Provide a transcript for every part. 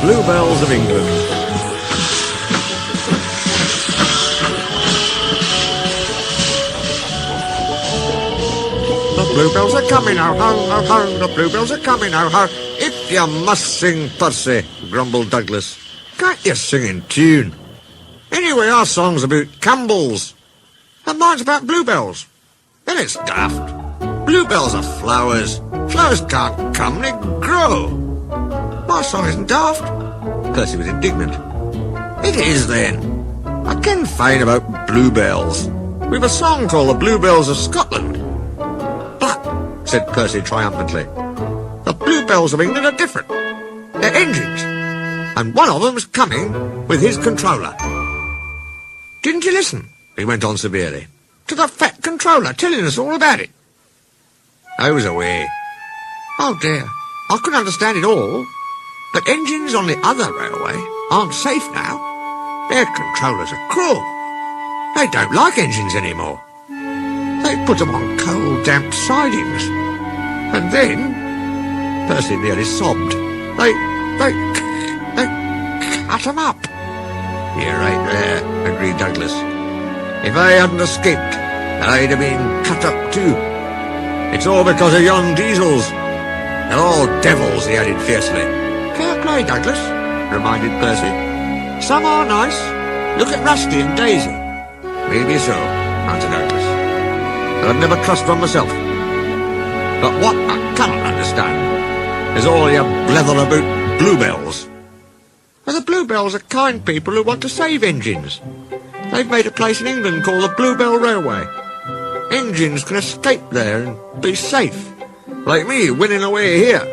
Bluebells of England. The bluebells are coming, oh ho, oh ho, the bluebells are coming, oh ho. If you must sing, Percy, grumbled Douglas, can't you sing in tune? Anyway, our song's about Campbells, and mine's about bluebells. Then it's daft. Bluebells are flowers. Flowers can't come, they grow. My song isn't daft. Percy was indignant. It is, then. I ken fine about bluebells. We've a song called the Bluebells of Scotland. But, said Percy triumphantly, the Bluebells of England are different. They're engines, and one of them's coming with his controller. Didn't you listen, he went on severely, to the fat controller telling us all about it? I was away. Oh dear, I couldn't understand it all. But engines on the other railway aren't safe now. Their controllers are cruel. They don't like engines anymore. They put them on cold, damp sidings. And then, Percy nearly sobbed, they cut them up. You're right there, agreed Douglas. If I hadn't escaped, I'd have been cut up too. It's all because of yon diesels. They're all devils, he added fiercely. Fair play, Douglas, reminded Percy. Some are nice. Look at Rusty and Daisy. Maybe so, answered Douglas. But I've never trust one myself. But what I cannot understand is all your blether about bluebells. Well, the bluebells are kind people who want to save engines. They've made a place in England called the Bluebell Railway. Engines can escape there and be safe. Like me winning away here.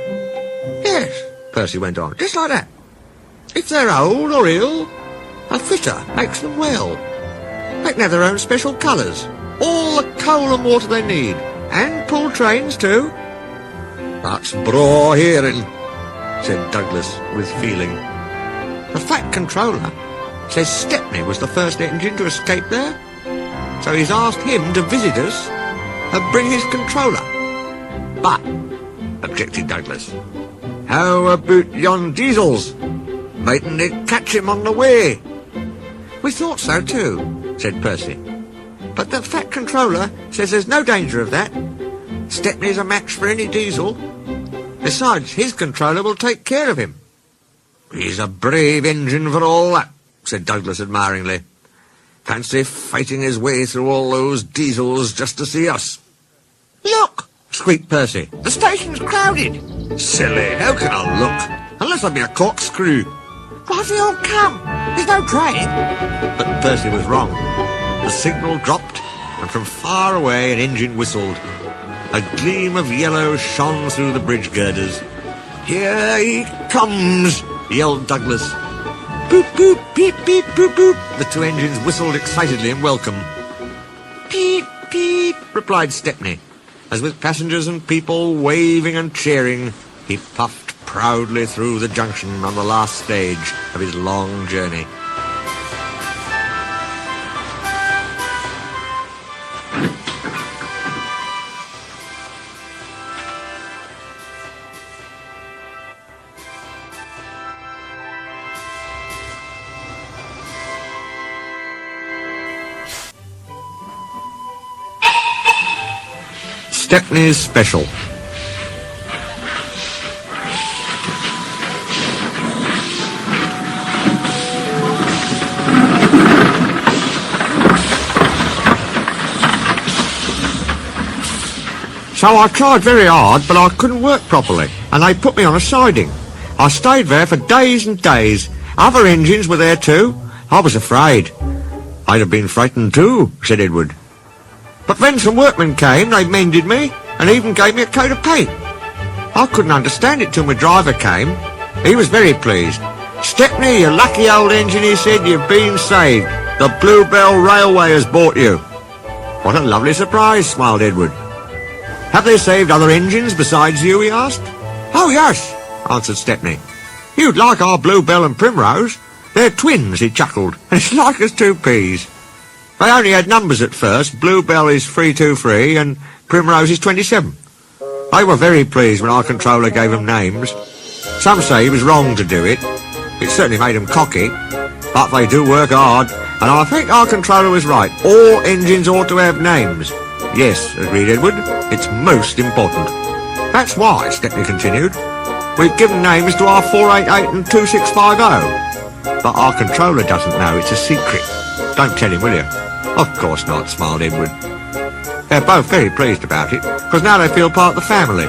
Yes, Percy went on, just like that. If they're old or ill, a fitter makes them well. They can have their own special colours, all the coal and water they need, and pull trains too. That's braw hearing, said Douglas with feeling. The fat controller says Stepney was the first engine to escape there, so he's asked him to visit us and bring his controller. But, objected Douglas, how about yon diesels? Mightn't they catch him on the way? We thought so too, said Percy. But the fat controller says there's no danger of that. Stepney's a match for any diesel. Besides, his controller will take care of him. He's a brave engine for all that, said Douglas admiringly. Fancy fighting his way through all those diesels just to see us. Look, squeaked Percy. The station's crowded. Silly, how can I look? Unless I be a corkscrew. Why have they all come? There's no train. But Percy was wrong. The signal dropped, and from far away an engine whistled. A gleam of yellow shone through the bridge girders. Here he comes, yelled Douglas. Boop, boop, beep, beep, boop, boop. The two engines whistled excitedly in welcome. Peep, peep, replied Stepney, as with passengers and people waving and cheering, he puffed proudly through the junction on the last stage of his long journey. Stepney's Special. So I tried very hard, but I couldn't work properly, and they put me on a siding. I stayed there for days and days. Other engines were there too. I was afraid. I'd have been frightened too, said Edward. But when some workmen came, they mended me, and even gave me a coat of paint. I couldn't understand it till my driver came. He was very pleased. Stepney, you lucky old engine, he said, you've been saved. The Bluebell Railway has bought you. What a lovely surprise, smiled Edward. Have they saved other engines besides you, he asked. Oh, yes, answered Stepney. You'd like our Bluebell and Primrose. They're twins, he chuckled, and it's like as two peas. They only had numbers at first. Bluebell is 323 and Primrose is 27. They were very pleased when our controller gave them names. Some say he was wrong to do it. It certainly made him cocky. But they do work hard, and I think our controller was right. All engines ought to have names. Yes, agreed Edward, it's most important. That's why, Stepney continued, we've given names to our 488 and 2650. But our controller doesn't know, it's a secret. Don't tell him, will you? Of course not, smiled Edward. They're both very pleased about it, because now they feel part of the family.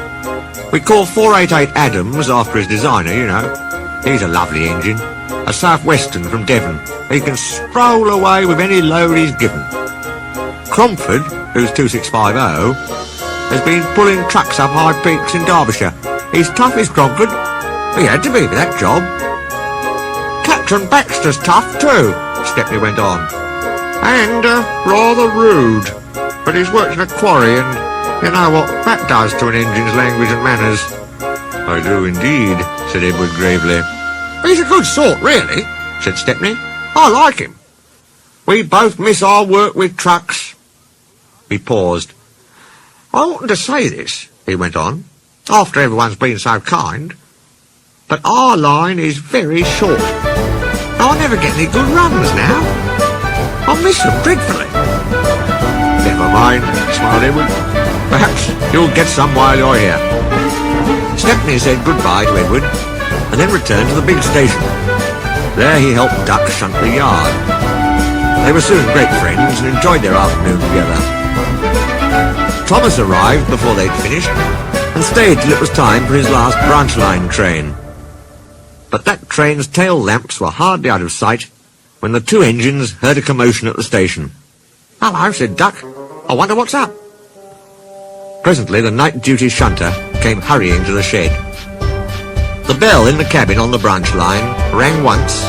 We call 488 Adams after his designer, you know. He's a lovely engine. A South-Western from Devon. He can stroll away with any load he's given. Cromford, who's 2650, has been pulling trucks up high peaks in Derbyshire. He's tough as Cromford. He had to be for that job. Captain Baxter's tough too, Stepney went on. And rather rude. But he's worked in a quarry, and you know what that does to an engine's language and manners. I do indeed, said Edward gravely. He's a good sort, really, said Stepney. I like him. We both miss our work with trucks. He paused. I oughtn't to say this, he went on, after everyone's been so kind, but our line is very short. I never get any good runs now. I miss them dreadfully. Never mind, smiled Edward. Perhaps you'll get some while you're here. Stepney said goodbye to Edward, and then returned to the big station. There he helped Duck shunt the yard. They were soon great friends and enjoyed their afternoon together. Thomas arrived before they'd finished, and stayed till it was time for his last branch line train. But that train's tail lamps were hardly out of sight when the two engines heard a commotion at the station. Hello, said Duck. I wonder what's up. Presently the night-duty shunter came hurrying to the shed. The bell in the cabin on the branch line rang once,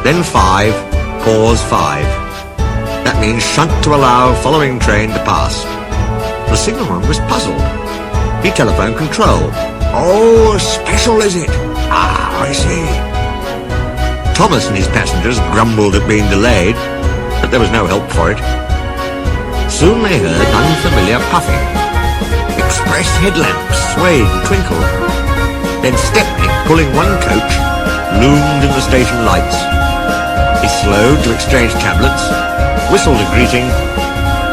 then 5, pause 5. That means shunt to allow following train to pass. The signalman was puzzled. He telephoned control. Oh, special is it? Ah, I see. Thomas and his passengers grumbled at being delayed, but there was no help for it. Soon they heard unfamiliar puffing. Express headlamps swayed and twinkled. Then Stepney, pulling one coach, loomed in the station lights. He slowed to exchange tablets, whistled a greeting,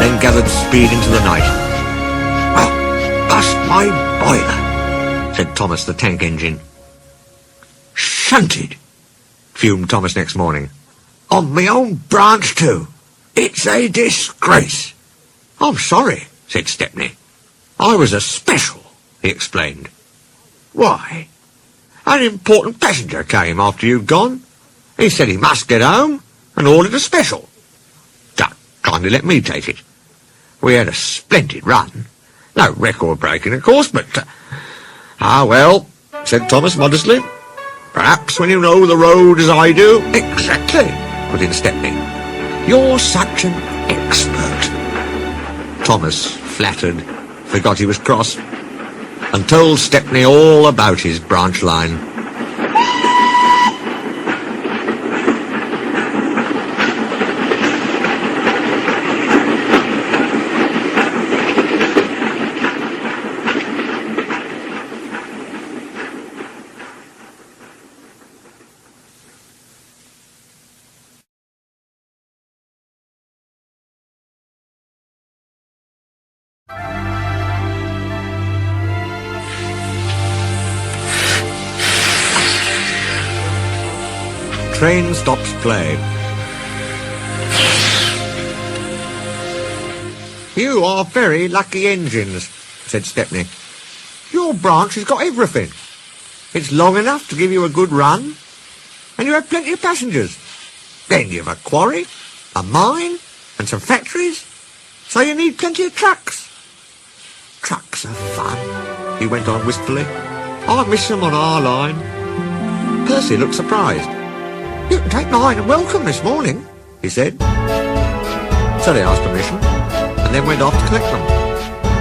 then gathered speed into the night. Oh, bust my boiler, said Thomas the tank engine. Shunted, fumed Thomas next morning. On my own branch too. It's a disgrace. I'm sorry, said Stepney. I was a special, he explained. Why? An important passenger came after you'd gone. He said he must get home and ordered a special. Duck kindly let me take it. We had a splendid run. No record breaking, of course, but... Ah, well, said Thomas modestly. Perhaps when you know the road as I do... Exactly, put in Stepney. You're such an expert. Thomas, flattered, forgot he was cross, and told Stepney all about his branch line. Train stops play. You are very lucky engines, said Stepney. Your branch has got everything. It's long enough to give you a good run, and you have plenty of passengers. Then you have a quarry, a mine, and some factories, so you need plenty of trucks. Trucks are fun, he went on wistfully. I miss them on our line. Percy looked surprised. You can take mine and welcome this morning, he said. So they asked permission, and then went off to collect them.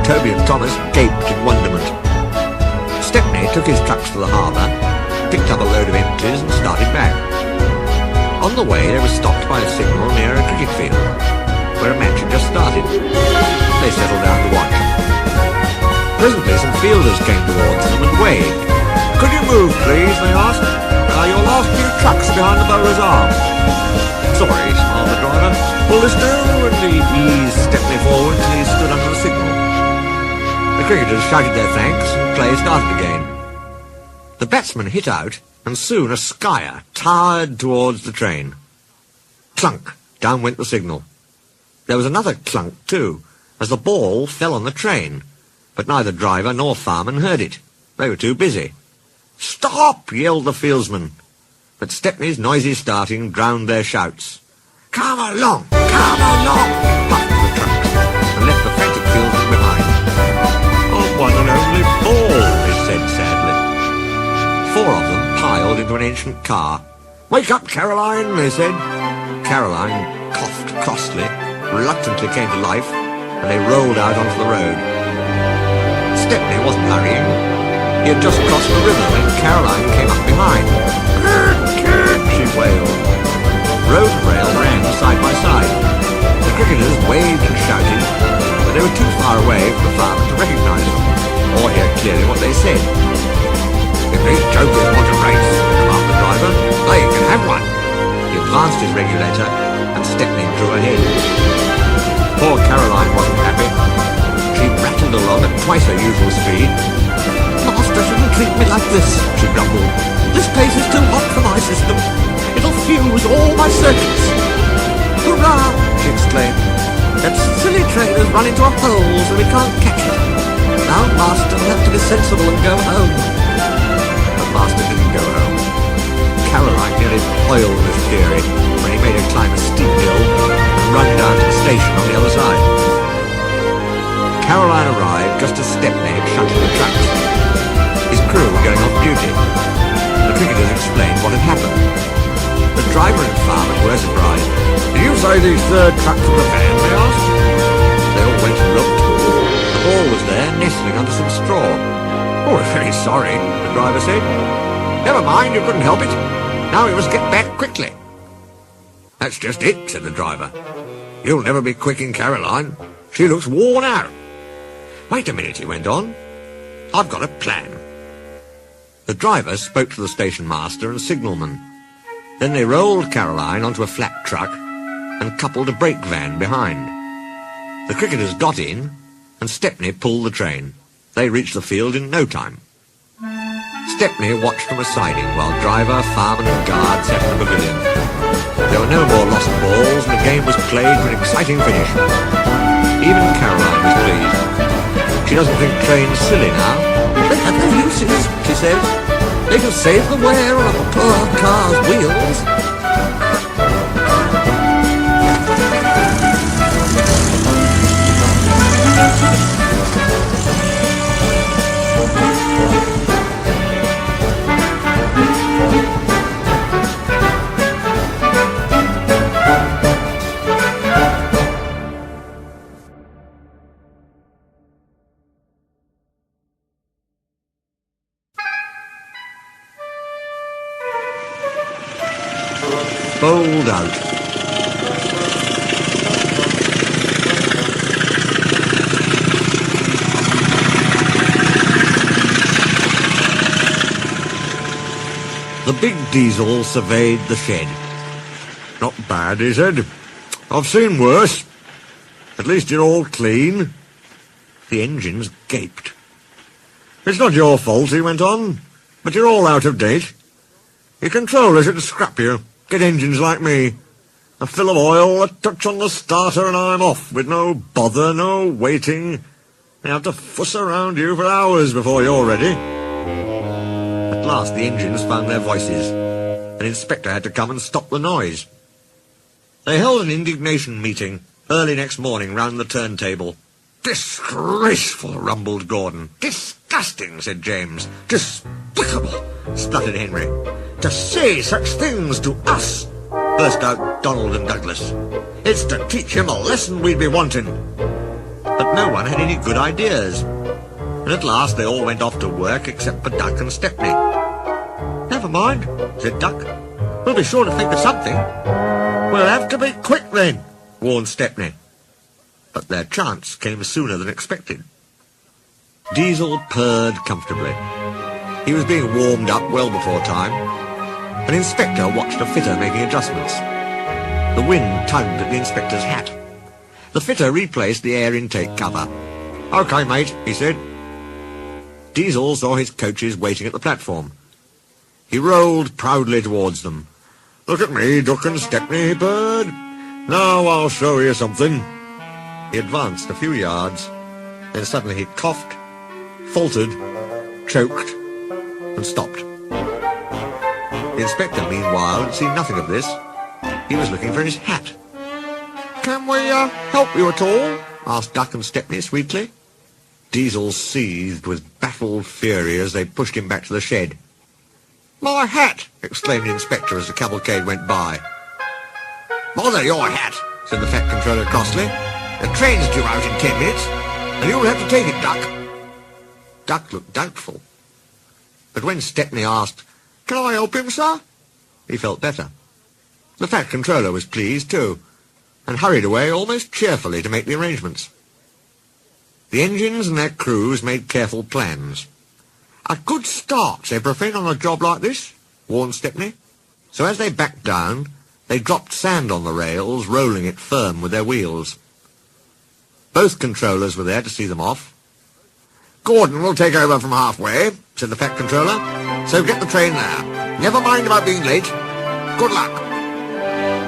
Toby and Thomas gaped in wonderment. Stepney took his trucks to the harbour, picked up a load of empties and started back. On the way they were stopped by a signal near a cricket field, where a match had just started. They settled down to watch. Presently some fielders came towards them and waved. Could you move, please, they asked. Your last few trucks behind the Bowler's Arms. Sorry, smiled the driver. Pull this through, and he eased Stepney forward till he stood under the signal. The cricketers shouted their thanks, and play started again. The batsman hit out, and soon a skyer towered towards the train. Clunk, down went the signal. There was another clunk, too, as the ball fell on the train, but neither driver nor fireman heard it. They were too busy. "Stop!" yelled the fieldsman, but Stepney's noisy starting drowned their shouts. "Come along! Come along!" puffed the trucks, and left the frantic fieldsman behind. "Oh, one and only ball," they said sadly. 4 of them piled into an ancient car. "Wake up, Caroline," they said. Caroline coughed crossly, reluctantly came to life, and they rolled out onto the road. Stepney wasn't hurrying. He had just crossed the river when Caroline came up behind. "Kurt, Kurt," she wailed. Road and rail ran side by side. The cricketers waved and shouted, but they were too far away for the fireman to recognise them, or hear clearly what they said. "If these jokers want a race," remarked the driver, "they can have one." He advanced his regulator, and Stepney drew ahead. Poor Caroline wasn't happy. She rattled along at twice her usual speed. "Master shouldn't treat me like this," she grumbled. "This pace is too hot for my system. It'll fuse all my circuits." "Hurrah!" she exclaimed. "That silly train has run into a hole, so we can't catch it. Now Master will have to be sensible and go home." But Master didn't go home. Caroline nearly boiled with fury when he made her climb a steep hill and run down to the station on the other side. Caroline arrived just as Stepney had shunted the trucks. His crew were going off duty. The cricketers explained what had happened. The driver and fireman were surprised. "Did you say these third trucks were the van?" they asked. They all went and looked. The ball was there, nestling under some straw. "Oh, we're very sorry," the driver said. "Never mind, you couldn't help it. Now we must get back quickly." "That's just it," said the driver. "You'll never be quick in Caroline. She looks worn out." "Wait a minute," he went on. "I've got a plan." The driver spoke to the station master and signalman. Then they rolled Caroline onto a flat truck and coupled a brake van behind. The cricketers got in, and Stepney pulled the train. They reached the field in no time. Stepney watched from a siding while driver, fireman and guard sat in the pavilion. There were no more lost balls, and the game was played to an exciting finish. Even Caroline was pleased. She doesn't think trains silly now. "They have their uses," she says. "They can save the wear on a poor car's wheels." Bowled out. The big diesel surveyed the shed. "Not bad," he said. "I've seen worse. At least you're all clean." The engines gaped. "It's not your fault," he went on, "but you're all out of date. Your controllers should scrap you. Get engines like me. A fill of oil, a touch on the starter, and I'm off, with no bother, no waiting. They have to fuss around you for hours before you're ready." At last the engines found their voices. An inspector had to come and stop the noise. They held an indignation meeting early next morning round the turntable. "Disgraceful," rumbled Gordon. "Disgusting," said James. "Despicable," spluttered Henry. "To say such things to us," burst out Donald and Douglas. "It's to teach him a lesson we'd be wanting." But no one had any good ideas, and at last they all went off to work except for Duck and Stepney. "Never mind," said Duck. "We'll be sure to think of something." "We'll have to be quick then," warned Stepney. But their chance came sooner than expected. Diesel purred comfortably. He was being warmed up well before time. An inspector watched a fitter making adjustments. The wind tugged at the inspector's hat. The fitter replaced the air intake cover. "OK, mate," he said. Diesel saw his coaches waiting at the platform. He rolled proudly towards them. "Look at me, Duck and Stepney, bird. Now I'll show you something." He advanced a few yards, then suddenly he coughed, faltered, choked, and stopped. The inspector, meanwhile, had seen nothing of this. He was looking for his hat. "Can we help you at all?" asked Duck and Stepney sweetly. Diesel seethed with baffled fury as they pushed him back to the shed. "My hat!" exclaimed the inspector as the cavalcade went by. "Bother your hat," said the fat controller crossly. "The train's due out in 10 minutes, and you'll have to take it, Duck." Duck looked doubtful. But when Stepney asked, "Can I help him, sir?" he felt better. The fat controller was pleased, too, and hurried away almost cheerfully to make the arrangements. The engines and their crews made careful plans. "A good start's everything on a job like this," warned Stepney. So as they backed down, they dropped sand on the rails, rolling it firm with their wheels. Both controllers were there to see them off. "Gordon will take over from halfway," said the fat controller, "so get the train there. Never mind about being late. Good luck."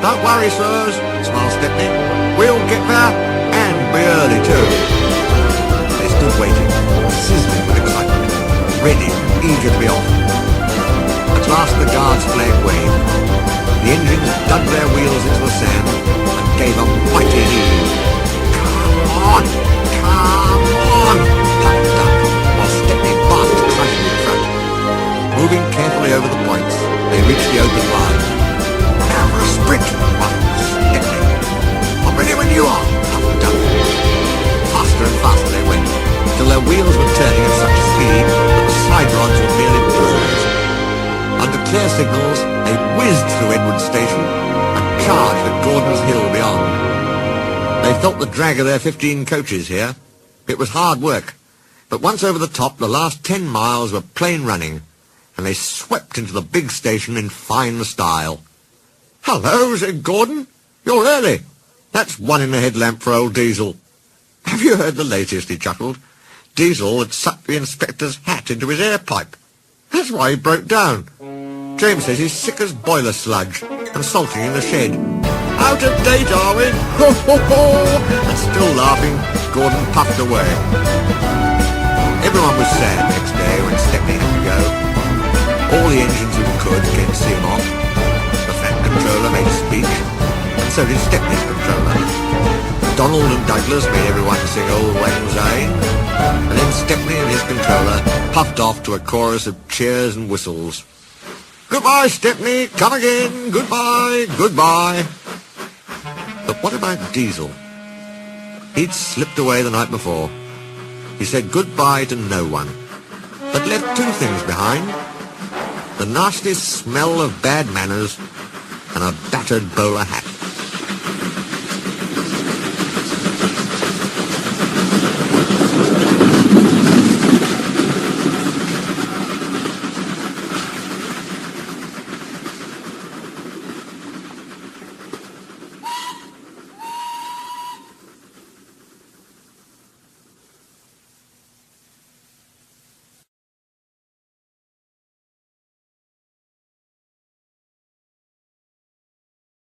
"Don't worry, sirs," smiled Stepney. "We'll get there, and be early too." They stood waiting, sizzling with excitement, ready, eager to be off. At last the guard's flag waved. The engines dug their wheels into the sand and gave a mighty heave. "Come on! Come on!" puffed Duck, while Stepney barked excitedly in front. Moving carefully over the points, they reached the open line. "Now for a sprint!" puffed Stepney. "I'm ready when you are!" puffed Duck. Faster and faster they went, till their wheels were turning at such speed that the side rods were merely blurs. Under clear signals, they whizzed through Edward Station and charged at Gordon's Hill beyond. They felt the drag of their 15 coaches here. It was hard work, but once over the top, the last 10 miles were plain running, and they swept into the big station in fine style. "Hello," said Gordon. "You're early. That's one in the headlamp for old Diesel." "Have you heard the latest?" he chuckled. Diesel had sucked the inspector's hat into his air pipe. That's why he broke down. James says he's sick as boiler sludge and sulking in the shed. "Out of date, are we? Ho, ho, ho!" And still laughing, Gordon puffed away. Everyone was sad next day when Stepney had to go. All the engines who could came to see him off. The fat controller made a speech, and so did Stepney's controller. Donald and Douglas made everyone sing Old Lang Syne, and then Stepney and his controller puffed off to a chorus of cheers and whistles. "Goodbye, Stepney, come again, goodbye, goodbye." But what about Diesel? He'd slipped away the night before. He said goodbye to no one, but left two things behind: the nasty smell of bad manners and a battered bowler hat.